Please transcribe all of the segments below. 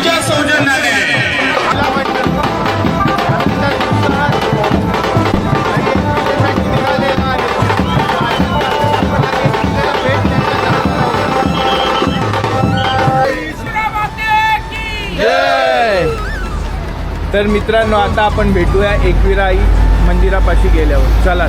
यांच्या सौजन्याने तर मित्रांनो, आता आपण भेटूया एकविराई मंदिरापाशी गेल्यावर. चला.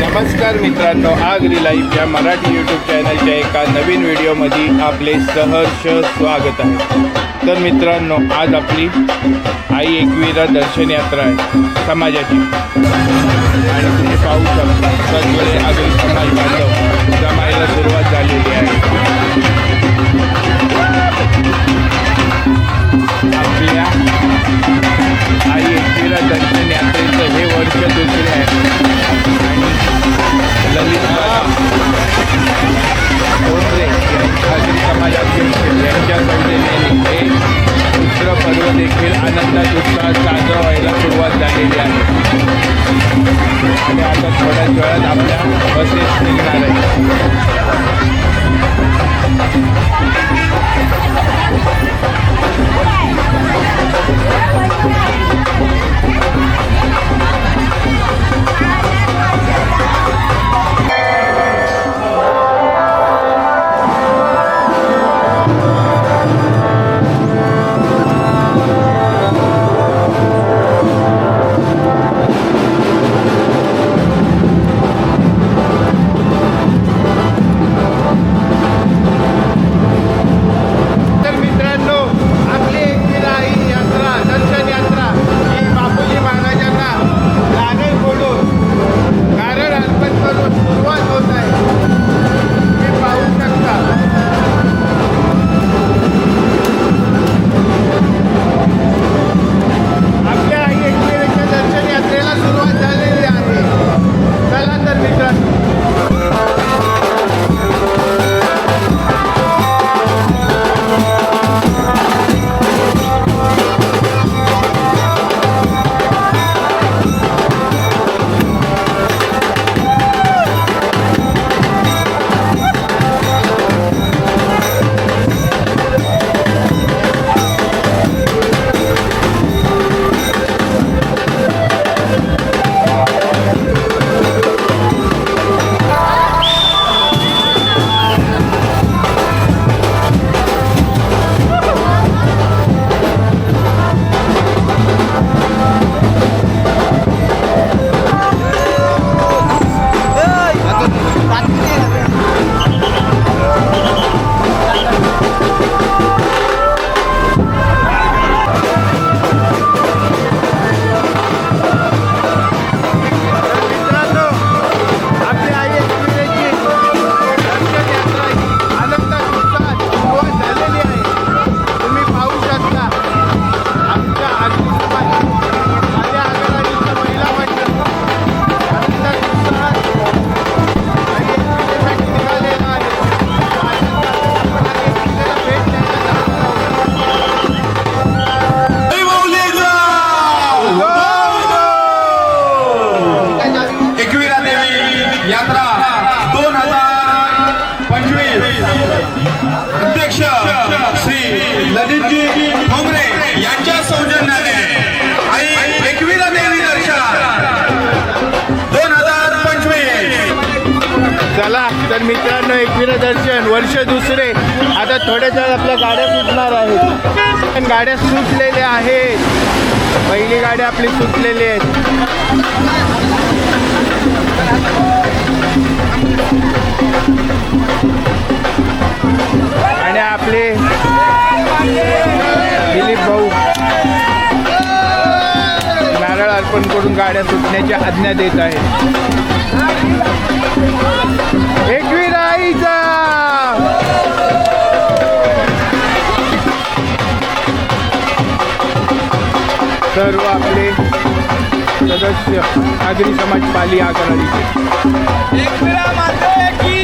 नमस्कार मित्रांनो, आगरी लाईव्ह या मराठी यूट्यूब चॅनलच्या एका नवीन व्हिडिओमध्ये आपले सहर्ष स्वागत आहे. तर मित्रांनो, आज आपली आई एकविरा दर्शन यात्रा आहे समाजाची, आणि तुम्ही पाहू शकता सगळे आगरी समाज बांधव जमायला सुरुवात झालेली आहे. आपल्या आई एकविरा दर्शन यात्रेचं हे वर्ष दुसरे आहे. ललित आगरी समाजातील यांच्या सौजन्याने हे दुसरं पर्व देखील आनंदात उत्साहात साजरं व्हायला सुरुवात झालेली आहे. आणि आता थोड्याच वेळात आपल्या बसेस निघणार आहे. अध्यक्ष श्री ललितजी ठोंबरे यांच्या सौजन्याने आई एकविरा देवी दर्शन 2025. चला तर मित्रांनो, एकविरा दर्शन वर्ष दुसरे. आता थोड्याच वेळात आपल्या गाड्या सुटणार आहेत. गाड्या सुटलेल्या आहेत. पहिली गाडी आपली सुटलेली आहे. आणि आपले दिलीप भाऊ नारळ अर्पण करून गाड्या सुटण्याची आज्ञा देत आहेत. एकविराईचा सर्व आपले सदस्य आगरी समाज पाली आगराळीचे एकविरा माते की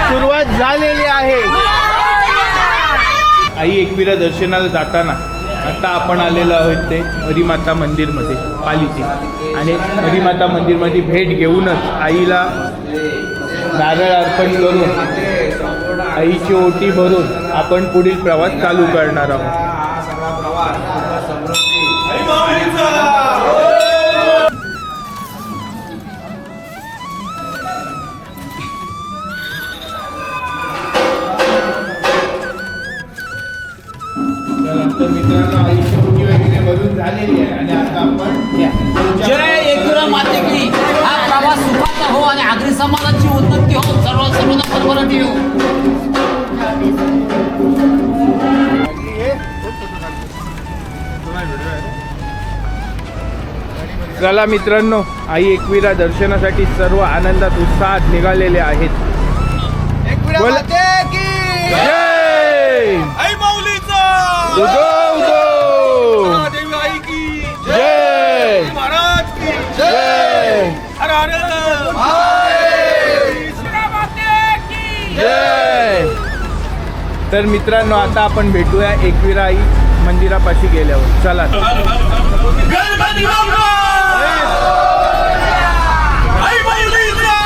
सुरुवात झालेली आहे. आई एकविरा दर्शनाला जाताना आता आपण आलेलो आहोत ते हरिमाता मंदिरमध्ये पालीचे आणि हरिमाता मंदिरमध्ये भेट घेऊनच आईला नारळ अर्पण करून आईची ओटी भरून आपण पुढील प्रवास चालू करणार आहोत. तर मित्रांनो आईची ओटी वगैरे भरून झालेली आहे आणि आता आपण जय एकविरा माते की हा प्रवास सुखाचा हो आणि आगरी समाजाची उन्नती हो. सर्वांना परवरती येऊ. चला मित्रांनो, आई एकविरा दर्शनासाठी सर्व आनंदात उत्साहात निघालेले आहेत. बोला. जय आई माऊलीचा उदो उदो देवी आई की जय महाराज की जय हर हर जय. तर मित्रांनो आता आपण भेटूया एकविरा आई मंदिरापाशी गेल्यावर. चला. गणपती बाप्पा आई माऊलीचा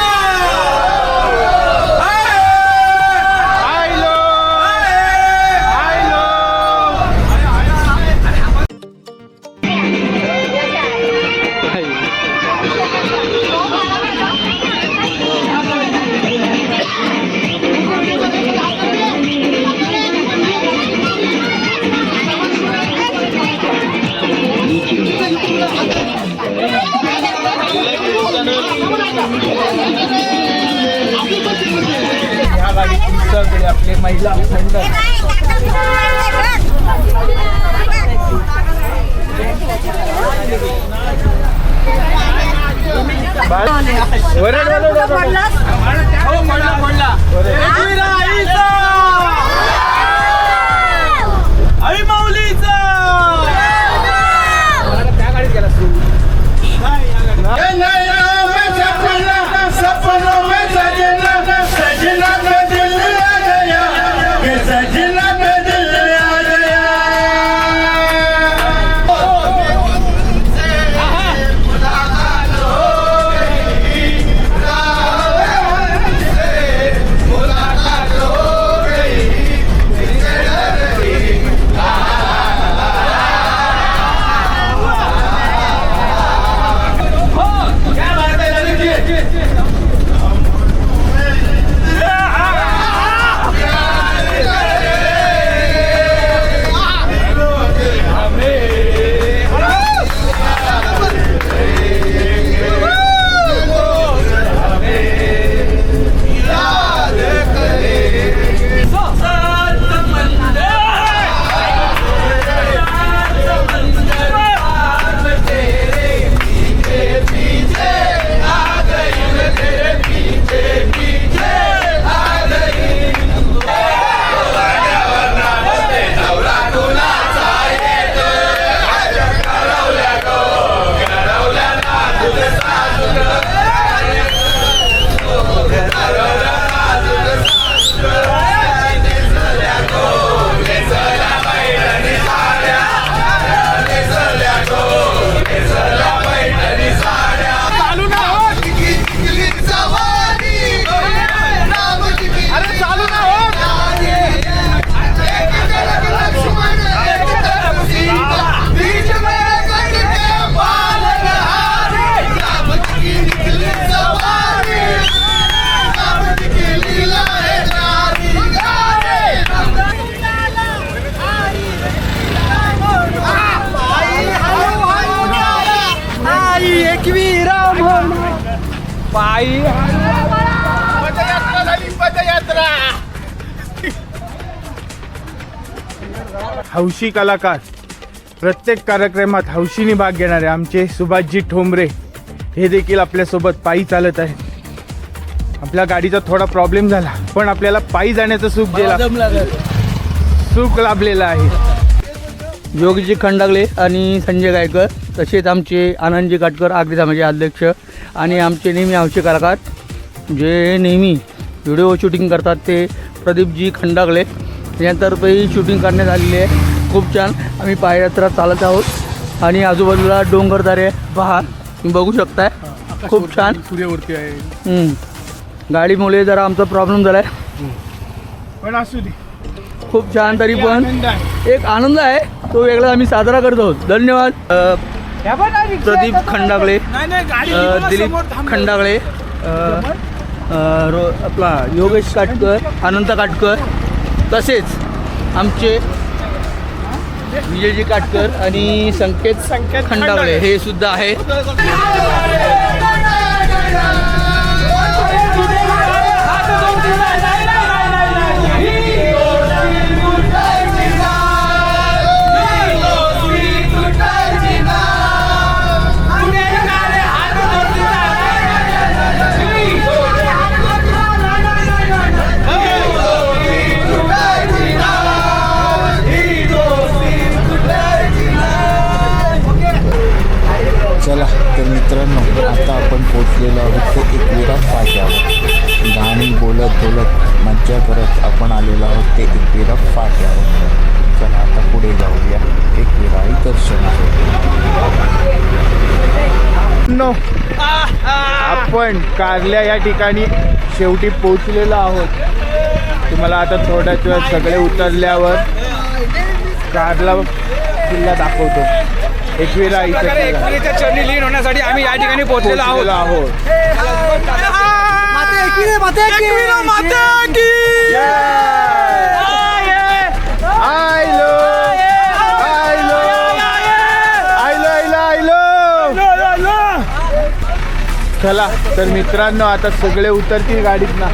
आयलो आयलो. या गाडीतून सगळे आपले महिला मंडळ एकविरा आईचा आई माऊलीचा सपनों में सजना पे दिल आ गया, सजना पे दिल आ गया. पायी पदयात्रा झाली, पदयात्रा. हौशी कलाकार, प्रत्येक कार्यक्रमात हौशीने भाग घेणारे आमचे सुभाषजी ठोंबरे हे देखील आपल्यासोबत पायी चालत आहेत. आपल्या गाडीचा थोडा प्रॉब्लेम झाला, पण आपल्याला पायी जाण्याचं सुख लाभलेलं आहे. योगीजी खंडागळे आणि संजय गायकर, तसेच आमचे आनंदजी काटकर आगरी समाजाचे अध्यक्ष आणि आमचे नेहमी हौशी कलाकार जे नेहमी व्हिडिओ शूटिंग करतात ते प्रदीपजी खंडागळे यांतर्फे शूटिंग करण्यात आलेली आहे. खूप छान. आम्ही पाययात्रा चालत आहोत आणि आजूबाजूला डोंगरदारे पहा, तुम्ही बघू शकताय. खूप छान. सूर्यवरती आहे. गाडीमुळे जरा आमचा प्रॉब्लेम झाला आहे, पण असू दे. खूप छान. तरी पण आनंद आहे. एक आनंद आहे तो वेगळा आम्ही साजरा करत आहोत. धन्यवाद. प्रदीप खंडागळे, दिलीप खंडागळे, आपला योगेश काटकर, अनंत काटकर, तसेच आमचे विजयजी काटकर आणि संकेत खंडागळे हे सुद्धा आहेत. चला तर मित्रांनो, आता आपण पोचलेलो आहोत ते एकविरा फाट्यावर. गाणी बोलत बोलत मज्जा करत आपण आलेलो आहोत ते एकविरा फाट्यावर. चला आता पुढे जाऊया एकविराई दर्शनासाठी. आपण कारल्या या ठिकाणी शेवटी पोचलेलो आहोत. तुम्हाला आता थोड्याच वेळ सगळे उतरल्यावर कारला किल्ला दाखवतो. एकविराईच्या चरणी लीन होण्यासाठी आम्ही या ठिकाणी पोहोचलेलो आहोत. चला तर मित्रांनो, आता सगळे उतरतील गाडीत ना.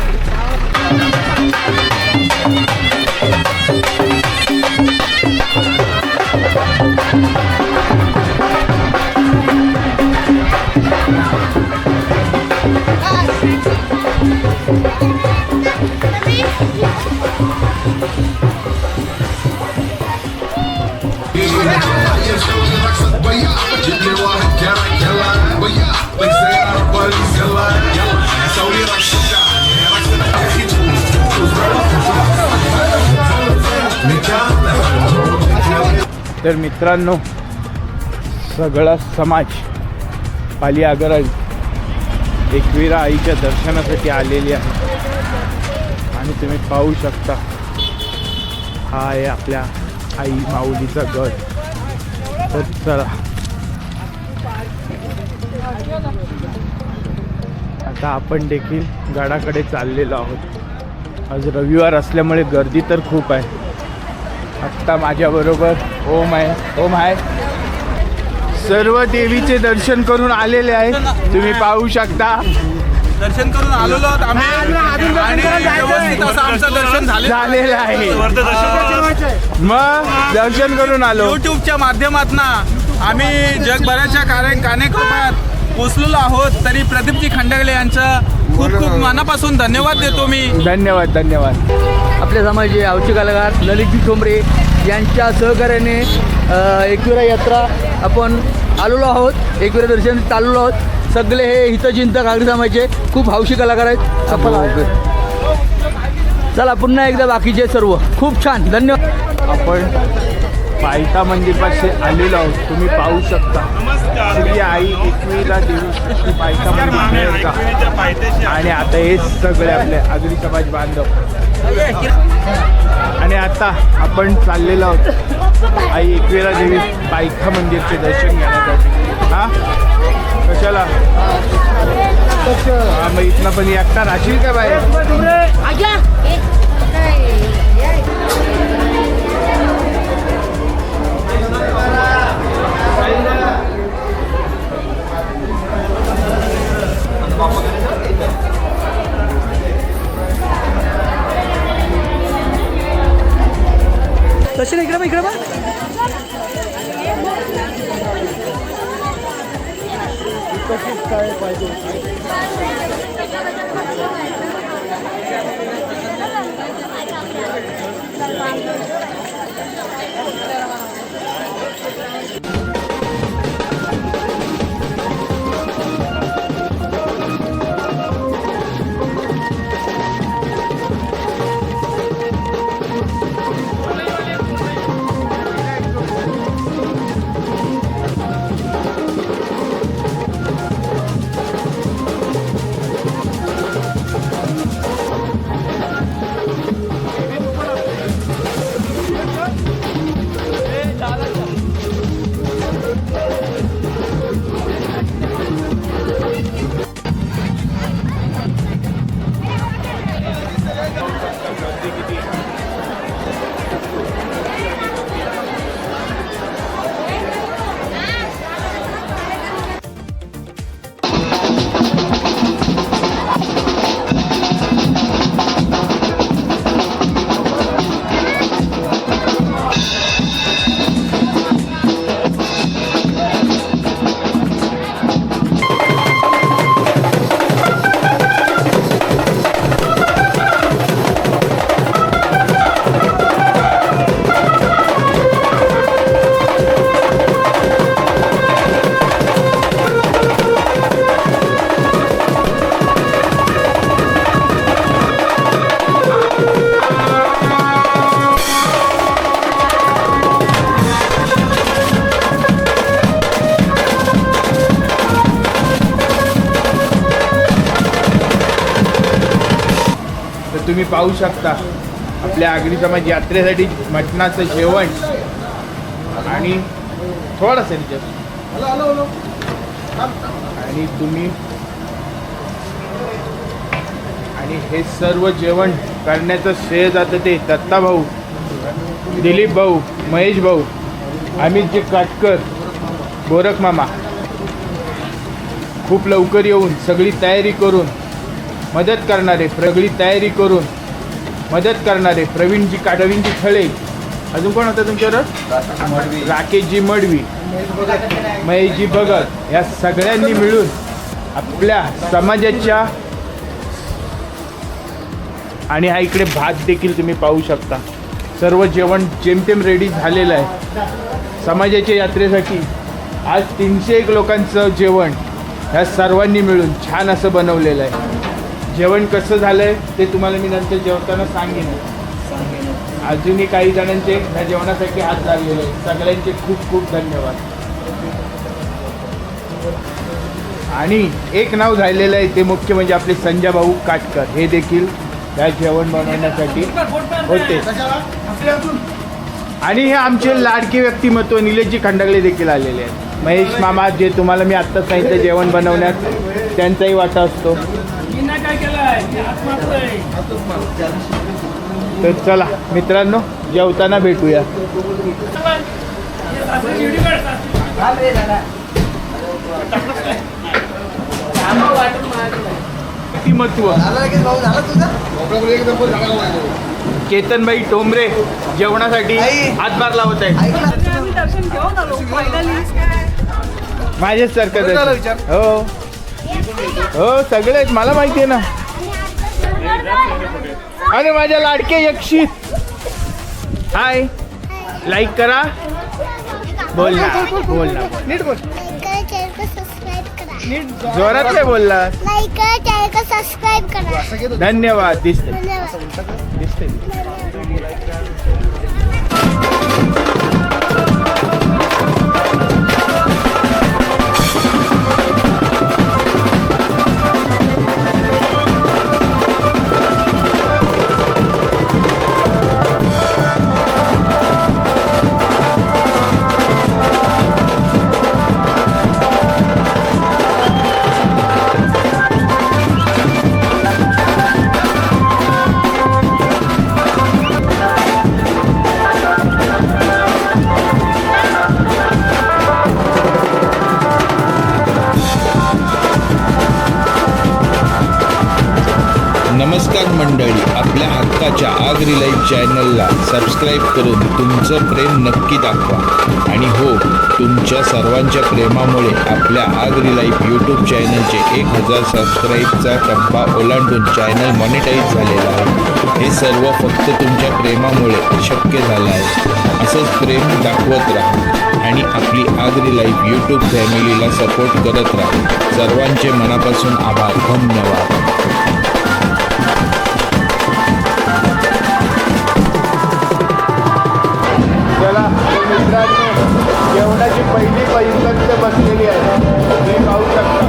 तर मित्रांनो, सगळा समाज पाली आगरा एकविरा आईच्या दर्शनासाठी आलेली आहे आणि तुम्ही पाहू शकता हा आहे आपल्या आई माऊलीचा गड. तर चला आता आपण देखील गडाकडे चाललेलो आहोत. आज रविवार असल्यामुळे गर्दी तर खूप आहे. आत्ता माझ्याबरोबर ओम आहे. सर्व देवीचे दर्शन करून आलेले आहेत. तुम्ही पाहू शकता. दर्शन करून आलेलो आहोत आम्ही आणि व्यवस्थित असं आमचं दर्शन झालेलं आहे. मग दर्शन करून आलो. युट्यूबच्या माध्यमातून आम्ही जगभराच्या कानेकोपऱ्यात पोचलेलो आहोत. तरी प्रदीपजी खंडागळे यांचं खूप खूप मनापासून धन्यवाद देतो मी. धन्यवाद. आपल्या समाजाचे हौशी कलाकार ललितजी ठोंबरे यांच्या सहकार्याने एकविरा यात्रा आपण आलेलो आहोत. एकविरा दर्शन चाललो आहोत. सगळे हे हितचिंतक आगरी समाजाचे खूप हौशी कलाकार आहेत. चला पुन्हा एकदा बाकीचे सर्व खूप छान. धन्यवाद. आपण पायथा मंदिरपाशी आलेलो आहोत. तुम्ही पाहू शकता श्री आई एकविरा देवी पायथा मंदिर आणि आता हे सगळे आपले आगरी समाज बांधव. आणि आता आपण चाललेलो आहोत आई एकविरा देवी पायथा मंदिरचे दर्शन घेण्यासाठी. हा कशाला मग इथनं पण एकटा राहशील का बाहेर? दर्शन इकडे बघ, इकडे बघ. तुम्ही पाहू शकता आपल्या आगरी समाज यात्रेसाठी मटणाचं जेवण आणि थोडंसं आणि तुम्ही आणि हे सर्व जेवण करण्याचं श्रेय जातं ते दत्ता भाऊ, दिलीप भाऊ, महेश भाऊ, अमितजी काटकर, गोरख मामा खूप लवकर येऊन सगळी तयारी करून मदत करणारे, प्रवीणजी काटवींची थळे, अजून कोण होतं तुमच्यावर? राकेशजी मडवी, महेशजी भगत, या सगळ्यांनी मिळून आपल्या समाजाच्या आणि हा इकडे भात देखील तुम्ही पाहू शकता. सर्व जेवण जेमतेम रेडी झालेलं आहे समाजाच्या यात्रेसाठी. आज 301 लोकांचं जेवण ह्या सर्वांनी मिळून छान असं बनवलेलं आहे. जेवण कसं झालं आहे ते तुम्हाला मी नंतर जेवताना सांगेन. अजूनही काही जणांचे ह्या जेवणासाठी हात लागलेले आहे. सगळ्यांचे खूप खूप धन्यवाद. आणि एक नाव झालेलं आहे ते मुख्य म्हणजे आपले संजय भाऊ काटकर, हे देखील ह्या जेवण बनवण्यासाठी होते. आणि हे आमचे लाडके व्यक्तिमत्व निलेशजी खंडागळे देखील आलेले आहेत. महेश मामा, जे तुम्हाला मी आत्ताच सांगितलं जेवण बनवण्यात त्यांचाही वाटा असतो. तर चला मित्रांनो, जेवताना भेटूया. व्यक्तिमत्व केतनबाई टोंबरे जेवणासाठी हातभार लावत आहे. माझेच सरकार हो हो सगळे आहेत, मला माहिती आहे ना. अरे माझ्या लाडके यक्षित, हाय, लाईक करा. बोल ना, बोल ना, नीट बोल, जोरात काय बोलला. लाईक करा, चॅनल सबस्क्राइब करा. धन्यवाद. दिसते दिसते. नमस्कार मंडळी, आपल्या हक्काच्या आगरी लाईव्ह चॅनलला सबस्क्राईब करून तुमचं प्रेम नक्की दाखवा. आणि हो, तुमच्या सर्वांच्या प्रेमामुळे आपल्या आगरी लाईव्ह यूट्यूब चॅनलचे 1000 सबस्क्राईबचा टप्पा ओलांडून चॅनल मॉनिटाईज झालेला आहे. हे सर्व फक्त तुमच्या प्रेमामुळे शक्य झालं आहे. असंच प्रेम दाखवत राहा आणि आपली आगरी लाईव्ह यूट्यूब फॅमिलीला सपोर्ट करत राहा. सर्वांचे मनापासून आभार. धन्यवाद. चला मित्रांनो, जेवणाची पहिली पंक्ती बसलेली आहे, तुम्ही पाहू शकता.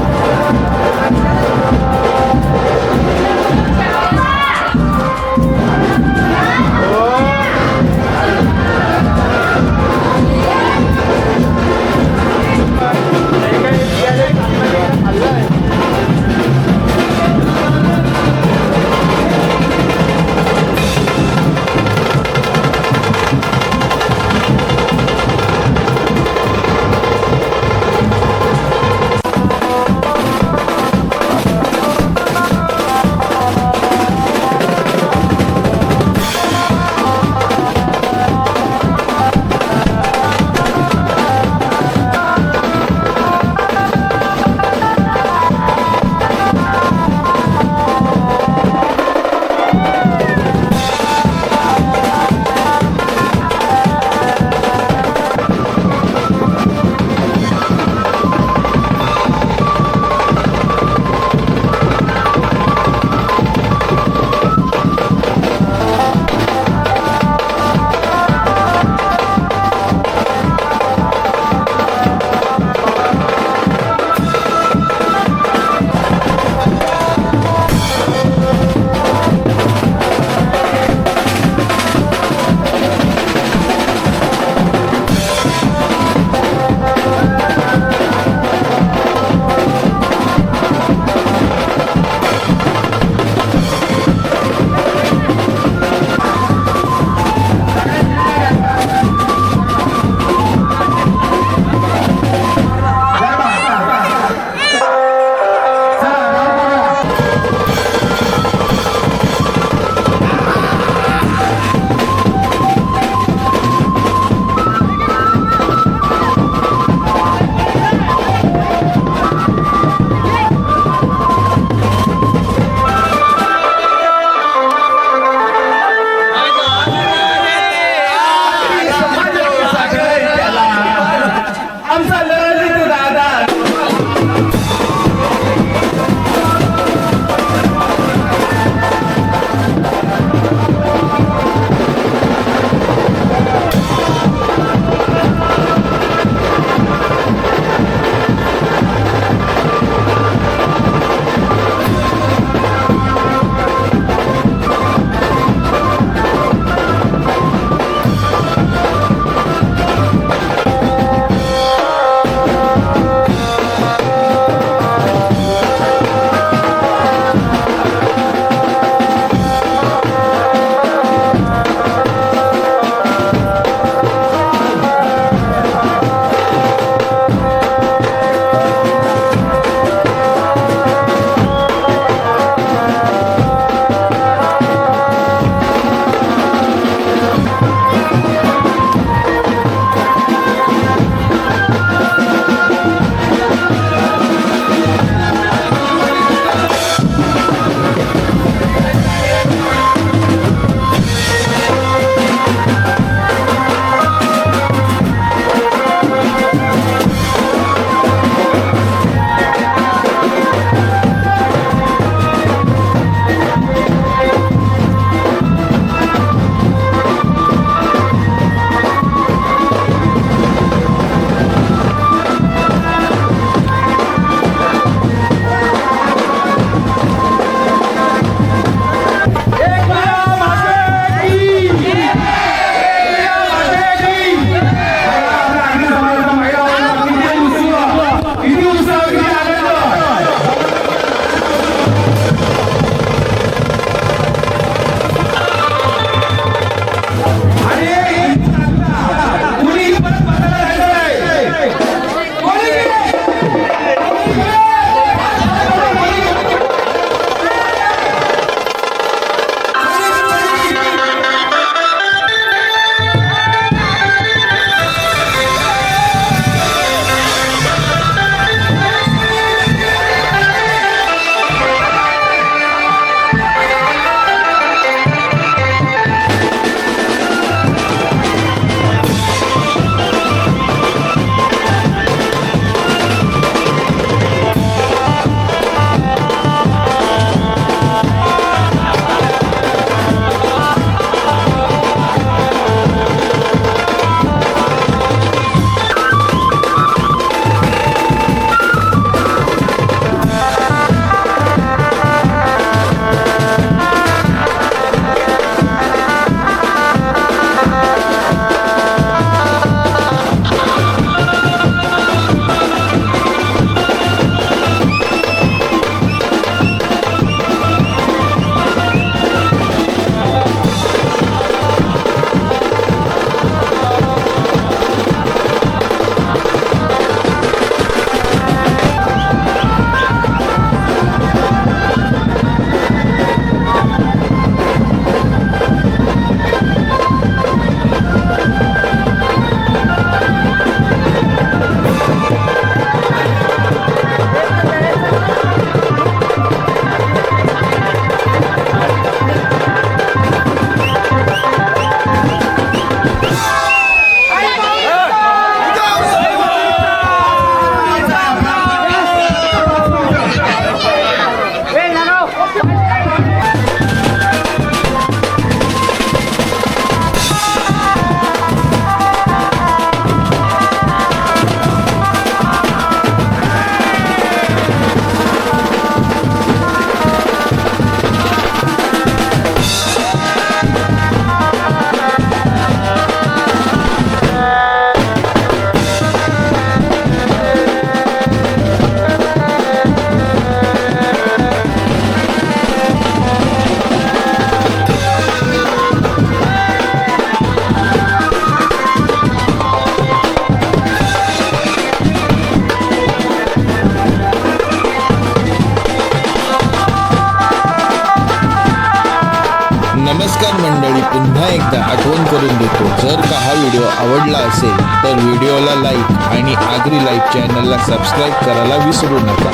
नमस्कार मंडळी, पुन्हा एकदा आठवण करून देतो, जर का हा व्हिडिओ आवडला असेल तर व्हिडिओला लाईक आणि आगरी लाईव्ह चॅनलला सबस्क्राईब करायला विसरू नका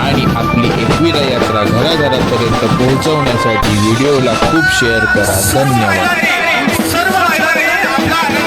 आणि आपली एकविरा यात्रा घराघरापर्यंत पोहोचवण्यासाठी व्हिडिओला खूप शेअर करा. धन्यवाद. सर्व मैदानी आपला